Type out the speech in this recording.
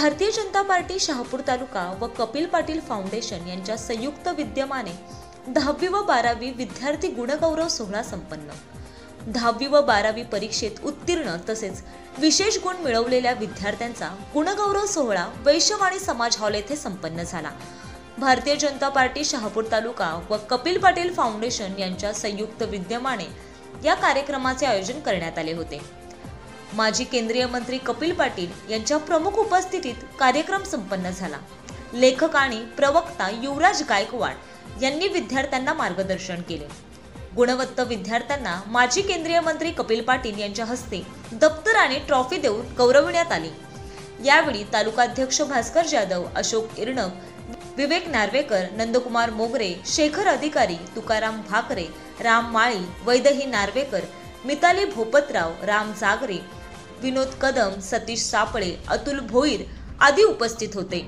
Bharatiya Janata party Shahapur तालुका व Kapil Patil foundation यांच्या संयुक्त विद्यमाने 10वी व 12वी विद्यार्थी गुणगौरव सोहळा संपन्न। 10वी व 12वी परीक्षेत उत्तीर्ण तसेच विशेष गुण मिळवलेल्या विद्यार्थ्यांचा गुणगौरव सोहळा वैश्यवाणी समाज हॉल येथे संपन्न झाला। भारतीय जनता पार्टी शहापूर तालुका व कपिल पाटील फाउंडेशन यांच्या संयुक्त विद्यमाने या कार्यक्रमाचे आयोजन करण्यात आले होते। माजी केंद्रीय मंत्री कपिल पाटील यांच्या प्रमुख उपस्थितीत कार्यक्रम संपन्न झाला। लेखक आणि प्रवक्ता युवराज गायकवाड यांनी विद्यार्थ्यांना मार्गदर्शन केले। गुणवंत विद्यार्थ्यांना माजी केंद्रीय मंत्री कपिल पाटील यांच्या हस्ते दप्तर आणि ट्रॉफी देऊन गौरविण्यात आले। यावेळी तालुकाध्यक्ष भास्कर जाधव, अशोक इरणक, विवेक नार्वेकर, नंदकुमार मोगरे, शेखर अधिकारी, तुकाराम भाकरे, राम माळी, वैदही नार्वेकर, मिताली भोपतराव, राम जागरे, विनोद कदम, सतीश सापळे, अतुल भोईर आदी उपस्थित होते।